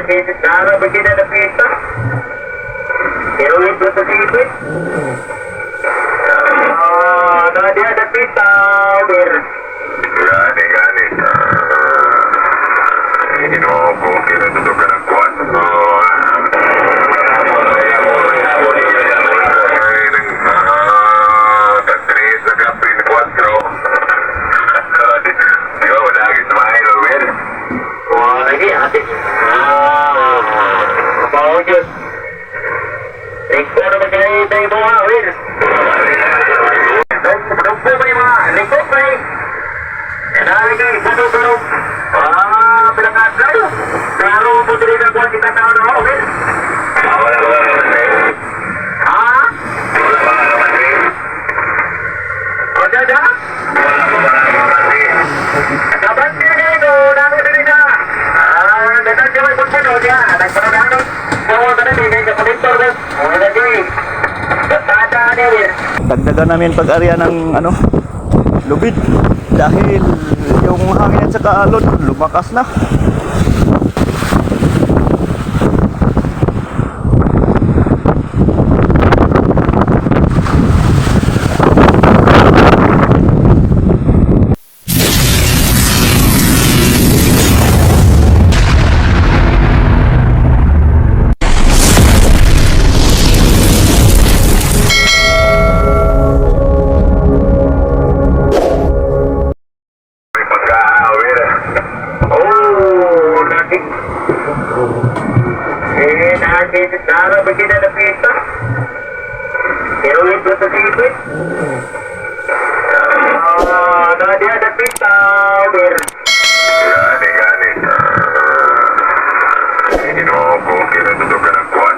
Nara begini ada pita. Heroin bersisipit. Tadi ada pita, bir. Gani. Ini nopo kira tutukan kuat. Dagdagan namin pag-area ng lubid dahil yung hangin at saka alon lumakas na. Nara begini ada pita. Heroin bersisipit. Tadi ada pita, bir. Gani. Ini nopo kira tutukan kuat.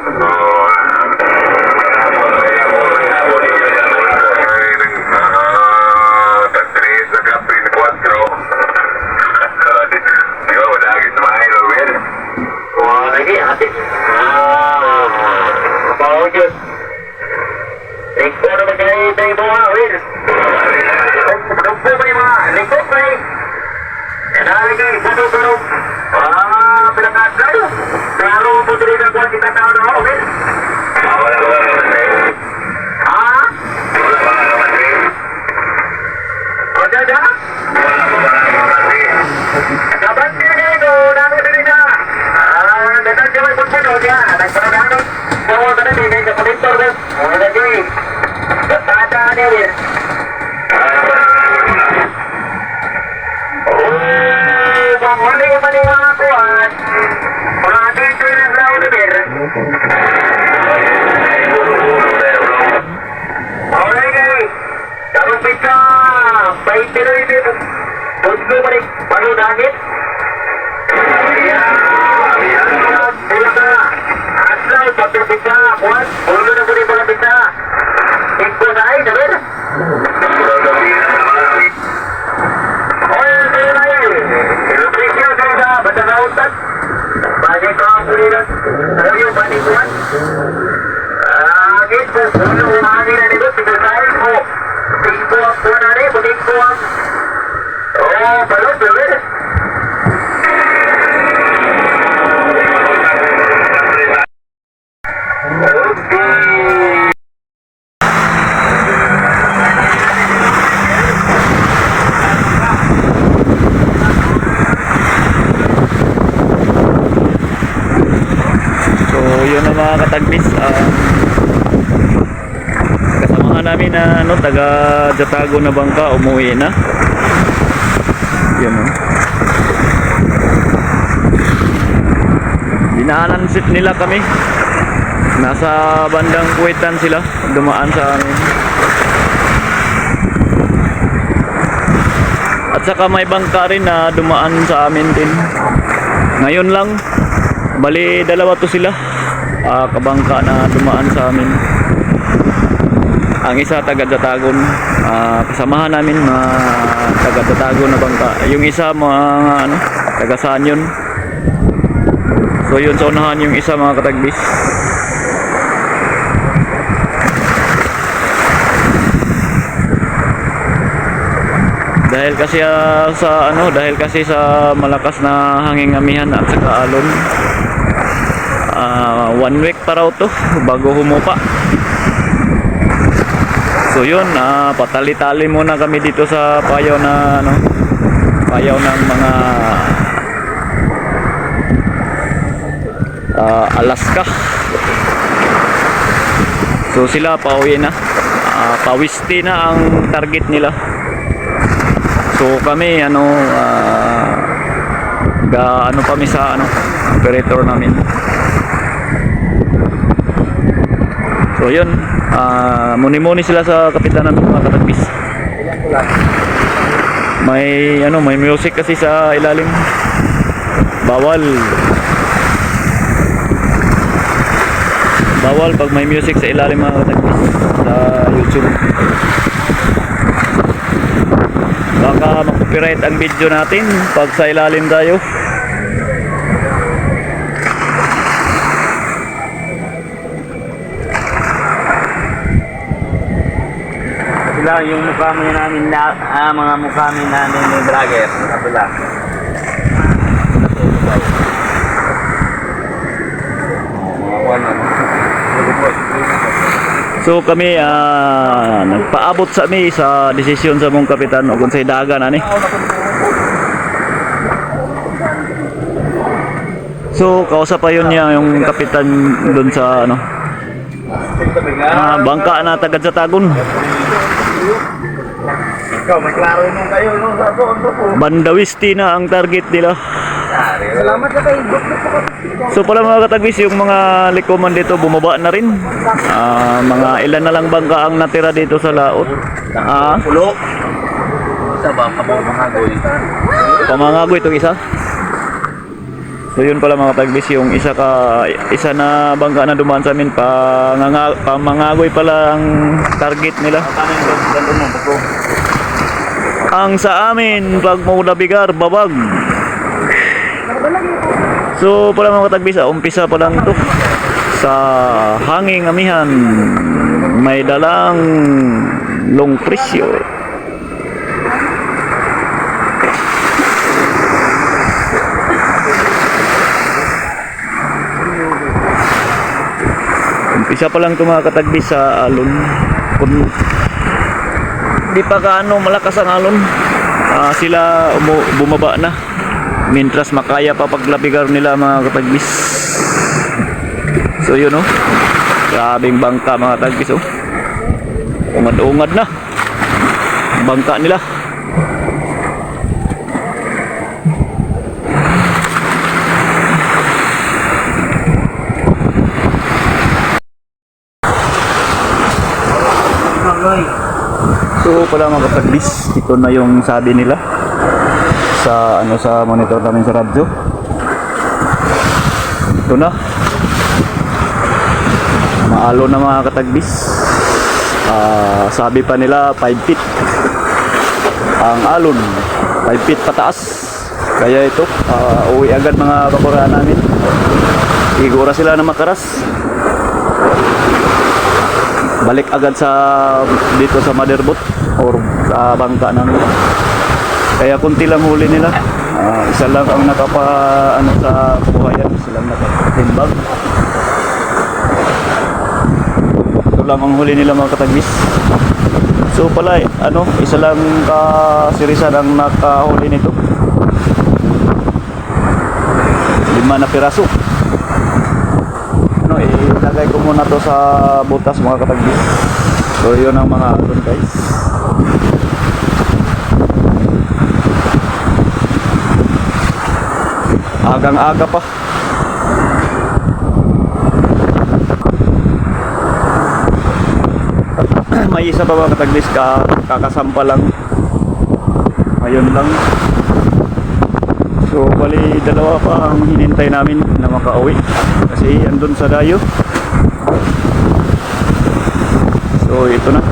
Mga katagbis, kasamahan namin na taga Jatago na bangka umuwi na. Yan dinaanan nila kami, nasa bandang Kuwaitan sila, dumaan sa amin. At saka may bangka rin na dumaan sa amin din ngayon lang, bali dalawa to sila. Kabangka na dumaan sa amin. Ang isa taga Jatagon, kasamahan namin mga taga Jatagon na bangka. Yung isa mga taga Sanyon. So yun sa unahan yung isa mga katagbis. Dahil kasi sa malakas na hangin amihan at saka alon. 1 week pa raw to bago humupa. So yun, patali-tali muna kami dito sa payaw na ano, payaw ng mga Alaska. So sila pauwi na, Pawisti na ang target nila. So kami ano, ano kami sa ano, operator namin. So yun, muni-muni sila sa kapitanan ng mga katagbis. May ano, may music kasi sa ilalim. Bawal pag may music sa ilalim mga katagbis sa YouTube. Baka mag-copyright ang video natin pag sa ilalim tayo. Sila yung mukha mo namin na mga mukha namin ng vlogger. Kapila. So kami nagpaabot sa mi sa desisyon sa mong kapitan o kung sa dagan ani. So kausap pa yun niya yung kapitan doon sa ano, bangka na tagad sa Tagon. Ikaw, may klaro nung kayo nung sa po. Bandawisti na ang target nila. Salamat sa kayo. So pala mga katagbis, yung mga likuman dito bumaba na rin. Mga ilan na lang bangka ang natira dito sa laot. Pulo. Sa bangka mo mangagoy. Pamangagoy itong isa. So yun pala mga katagbis, yung isa na bangka na dumaan sa amin, pamangagoy pala ang target nila. Ang sa amin, pag maulabigar, babag. So pala mga katagbis, umpisa pa lang ito sa hanging amihan, may dalang long pressure. Umpisa pa lang ito mga katagbis sa alon. Kung di pa kaano malakas ang alon, sila bumaba na. Mintras makaya pa paglabigar nila mga katagbis. So yun oh, grabing bangka mga katagbis oh. Ungad-ungad na bangka nila. So pala mga katagbis, ito na yung sabi nila sa ano, sa monitor namin sa radyo. Ito na, maalo na mga katagbis. Sabi pa nila 5 feet ang alon, 5 feet pataas. Kaya ito, uwi agad mga bakuraan namin. Igura sila na makaras, balik agad sa dito sa motherboat or sa bangka namin. Kaya kunti lang huli nila. Isa lang ang ano sa buhayan, silang nakatimbag. Ito lang ang huli nila mga katagbis. So pala ano, isa lang kasirisan ang nakahuli nito. 5 na piraso. No, ilagay ko muna to sa butas mga katagbis. So yun ang mga alon guys. Agang-aga pa. May isa pa mga katagbis, kakasampa lang. Ayun lang. So bali dalawa pa ang hinintay namin na makauwi kasi andun sa dayo. So ito na.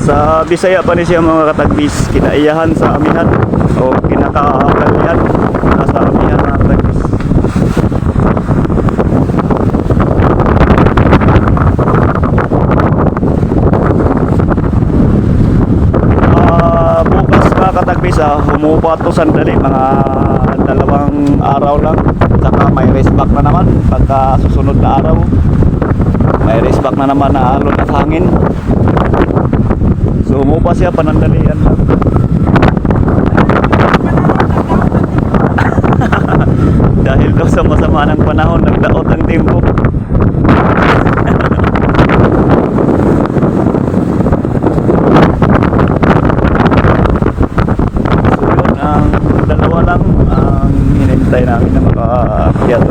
Sa Bisaya pa ni siya mga katagbis, kinaiyahan sa amihan o kinakakalihan nasa amihan mga katagbis. Bukas mga katagbis, humupa to sandali, mga 2 araw lang. Saka may race back na naman. Pagka susunod na araw, may race back na naman na alon at hangin. So umupa siya, panandalian lang. Dahil daw sa masama ng panahon, nagdaot ang tempo. So yun, ang dalawa lang ang hinintay namin na makaakyat.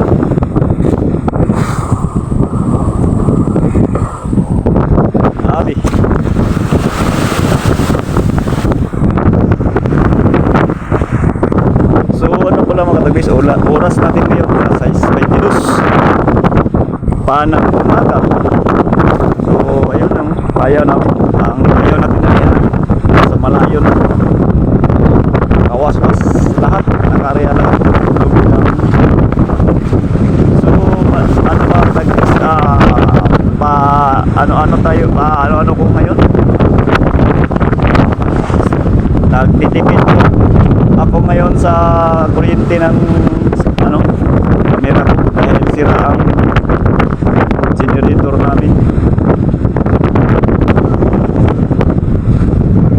Abi. So ano pala mga katagbis, oras natin ngayon alas 6:22 panang umaga. So ayun ang ayaw natin na yan sa malayo na kawas-was lahat, nakarya lahat. So ano ba katagbis, ano tayo, ano ko ngayon, nagtitipid ako ngayon sa kuryente ng camera ko dahil sira ang generator namin.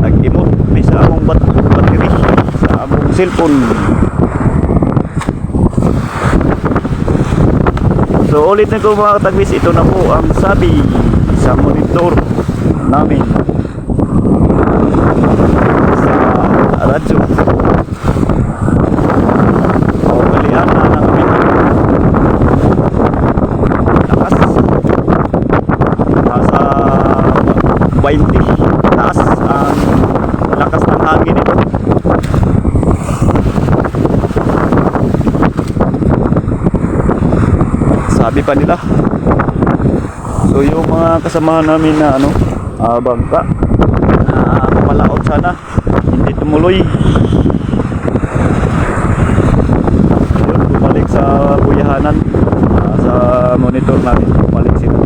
Nag-imot may sa among battery sa among cellphone. So ulit na ko mga katagbis, ito na po ang sabi sa monitor namin sa radyo. Balian na ng aming lakas, nasa 20 taas ang lakas ng hangin ito. Sabi pa nila. So yung mga kasamahan namin na bangka, palaot sana, hindi tumuloy. Yun, bumalik sa kuyahanan, sa monitor namin, bumalik sila.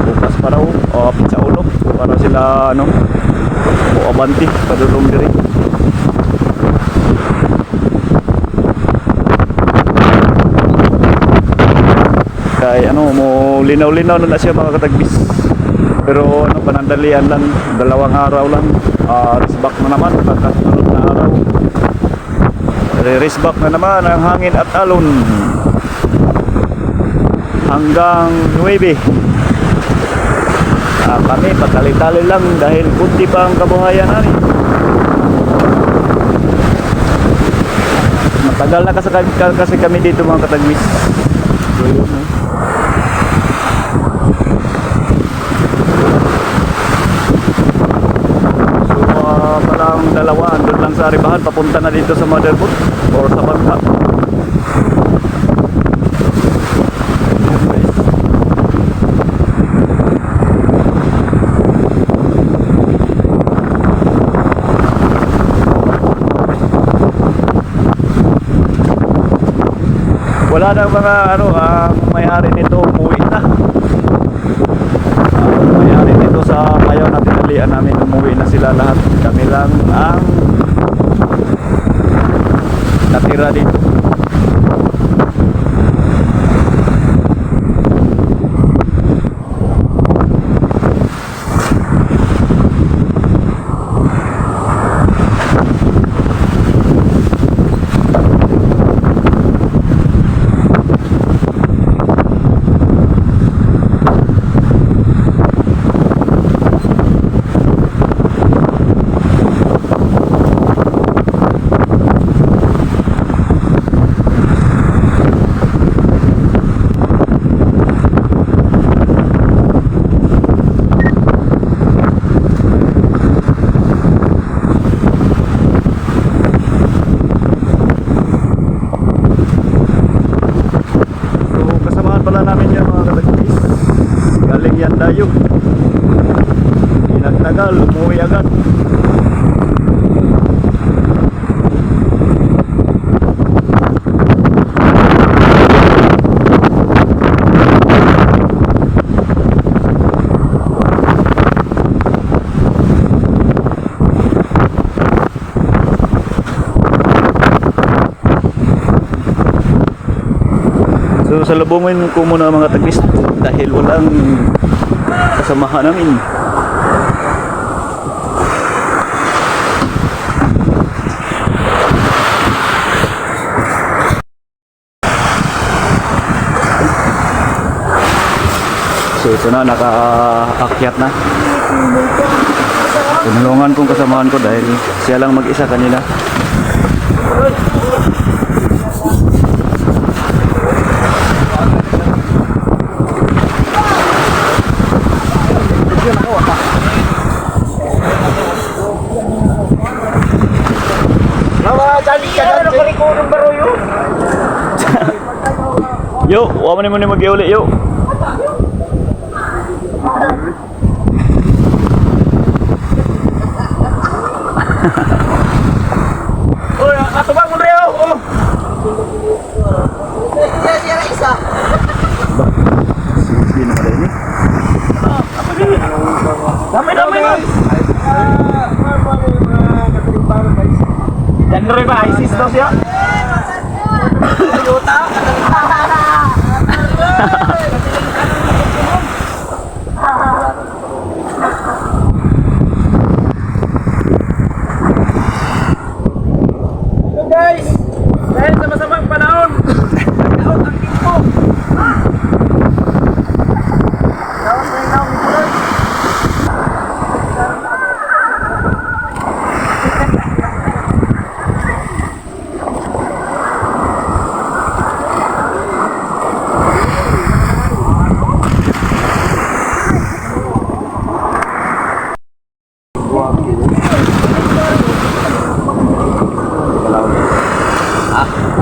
Bukas pa raw, o apit sa ulo, para sila o abanti, padulong diri. Kay mo linaw-linaw na siya mga katagbis. Pero panandalian lang, 2 araw lang. Race back na naman, pagkasunod na araw. Race back na naman ang hangin at alon. Hanggang 9. Kami patali-tali lang dahil kunti pa ang kabuhayan namin. Matagal na kasi kami dito mga katagbis. So yun, palang dalawa andun lang sa Aribahan, papunta na dito sa Motherboard or sa bangka. Wala na mga ang may-ari nito, umuwi na. May-ari nito sa Mayaw na tinalian namin, umuwi na sila lahat. Kami lang ang natira dito. Dayo. Inagtagal, umuwi agad. So salubungin ko muna mga tagbis dahil walang kasamahan namin. So ito na, nakaakyat na. Tinulungan kong kasamahan ko dahil siya lang mag-isa kanina. Yo, wa man mo ni mag-iuli yo. Oy, atubang mo rin ako. Hindi na pala ini. Dami. Dan rin ba? ISIS daw siya? Guys, dahil sa masamang panahon, nagkaot ang kimpo.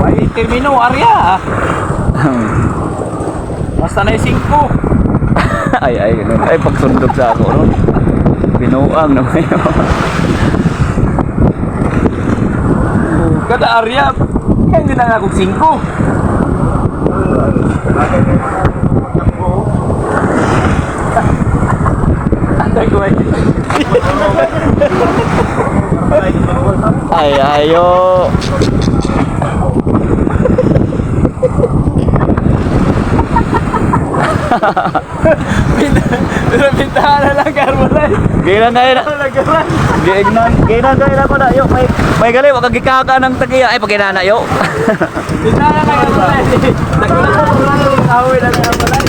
Why termino area? Basta na yung 5. Ay, ganun. Ay, pagsundot sa ako, no? Binuang naman yun. Kada area, yan din ang akong 5. Antay ko eh. Ay, ayo. Pintahan na lang karbolay. Gailan na yun. Gainan kayo na ko na. Yo, may gali, wag kagikaka ng tagiya. Ay, pag inana, yo. Pintahan na lang karbolay. Away na lang karbolay.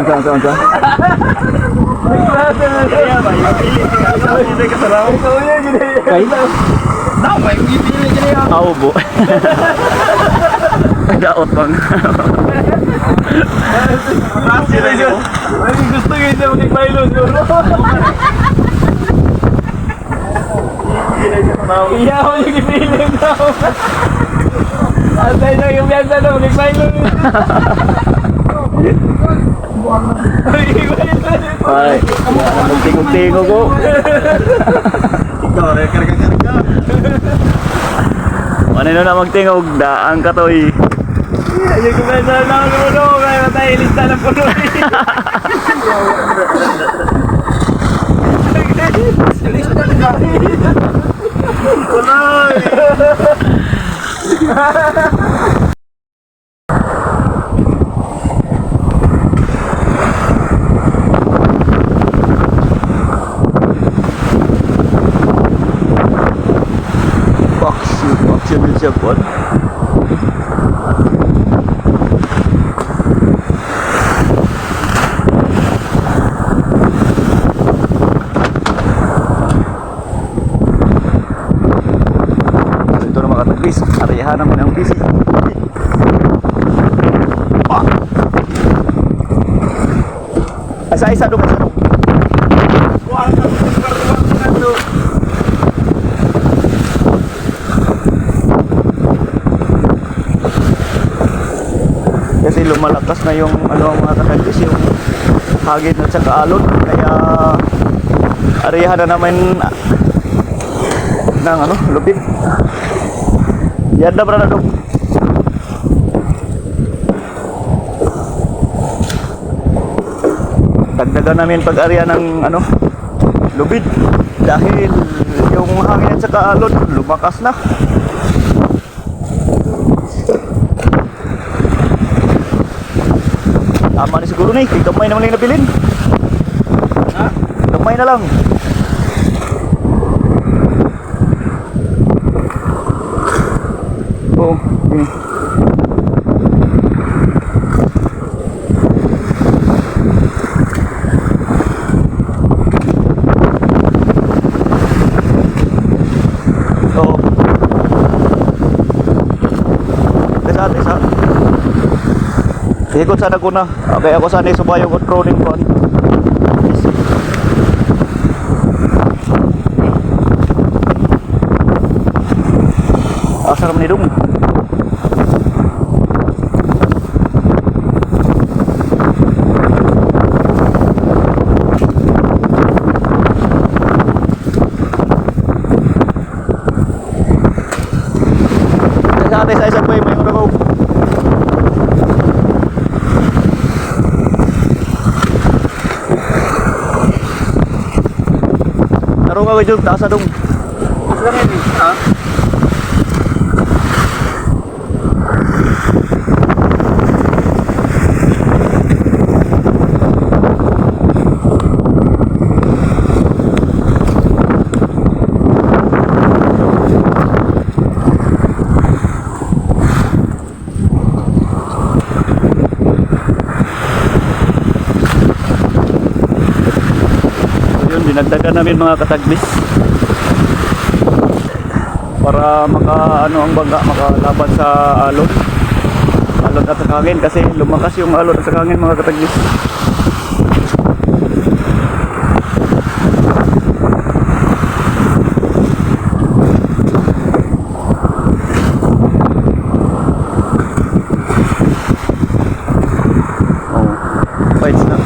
Asa? Aw, bo. Daot bang. Gusto ko yung magkikmailo siguro. Iyaw yung kipiling daw. Antay na yung biyansa na magkikmailo. Ay, tingog-tingog ko. Ikaw, karga-karga. Ano na magtingog? Daan ka to eh. Ayun ko ba sa nakulo kaya matay lista ng puno. Lista ng punoy. Action din siya po. Ito na mga tagbis. Ariyahan naman ang busy. Isa-isa doon. Kasi lumalakas na yung mga kanagis, yung hagin at saka alon, kaya ariyahan na naman ng lupit. Yan na, brada. dagdagan namin pag-area ng ano, lubid dahil yung hangin at saka alon lumakas na. Tama na siguro na eh, kamay naman lang nabilin. Ha? Kamay na lang. Oo, Oo. Tesa. Ikot sana ko na. Okay, ako sana isubayo ko trolling ko. Asar menidung. Sa isa ko may ura ko. Taro nga ko taas na dong. Mas lang yan eh. Ha? Dinagdagan namin mga katagbis para ano ang bangka makalaban sa alon at sa hangin kasi lumakas yung alon at sa hangin mga katagbis. Fights na.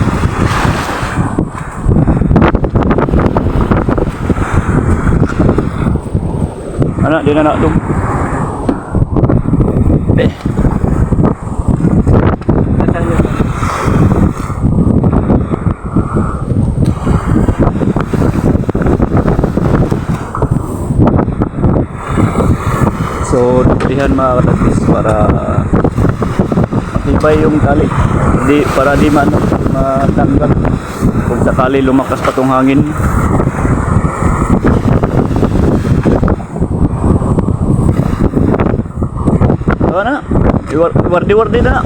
Anak, dia nak dong. So, dilihan mga katagbis para matibay yung tali. Para di matanggal kung sakali lumakas pa tong hangin. Na, wardi-wardi na.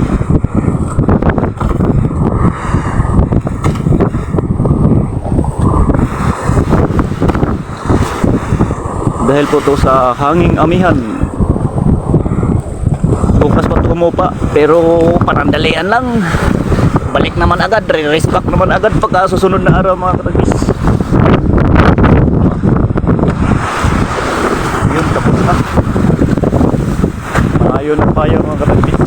Dahil po to sa hanging amihan. Bukas pa tumupa, pero panandalian lang. Balik naman agad, re-respect naman agad pagka susunod na araw mga katagbis. Yun, tapos na. Ayun ang payo mga katagbis.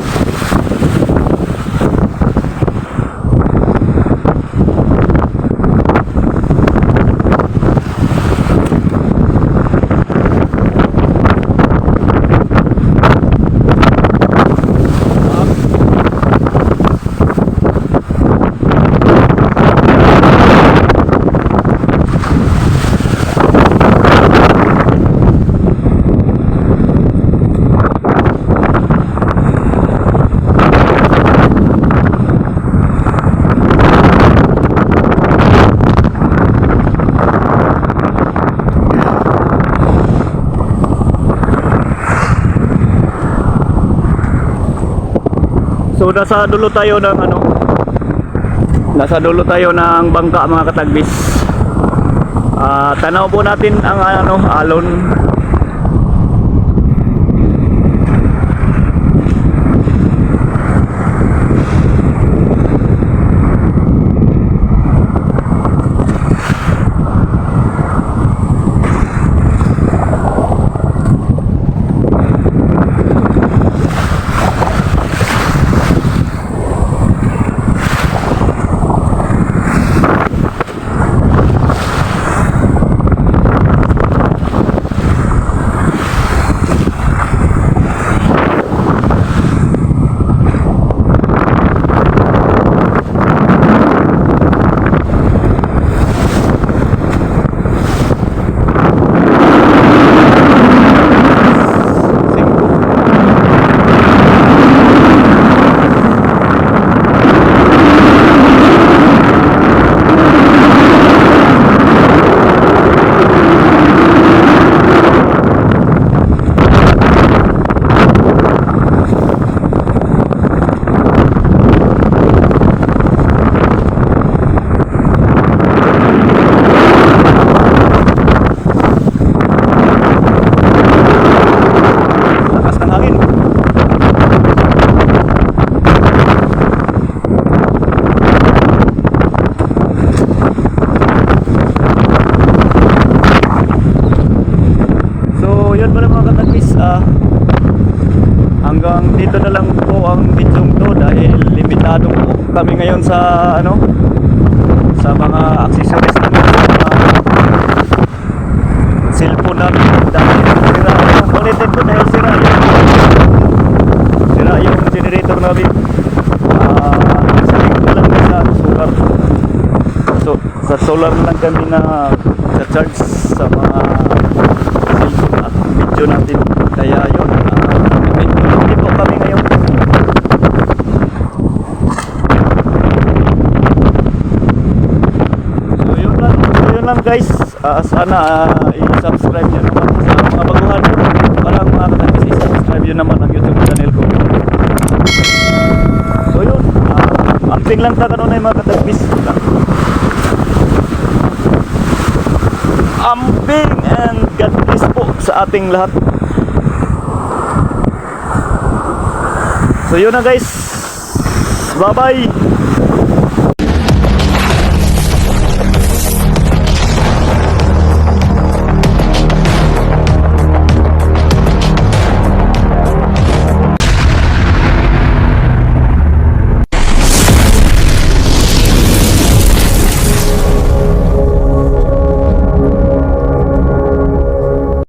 So nasa dulo tayo ng nasa dulo tayo ng bangka mga katagbis. Tanaw po natin ang alon. lang po ang bidyong to dahil limitado po kami ngayon sa sa mga accessories namin, sa mga cellphone namin dahil sira ulitin ko dahil sira yung generator namin. Saling ko lang sa solar, so sa solar lang kami na charge sa mga cellphone at video natin, kaya yun hindi po kami ngayon. So yun lang guys. Sana i-subscribe nyo naman sa mga baguhan, parang mga katagis, i-subscribe nyo naman ang YouTube channel ko. So yun, amping lang ta kanunay mga katagis. Amping, and God bless po sa ating lahat. So yun na guys, bye bye.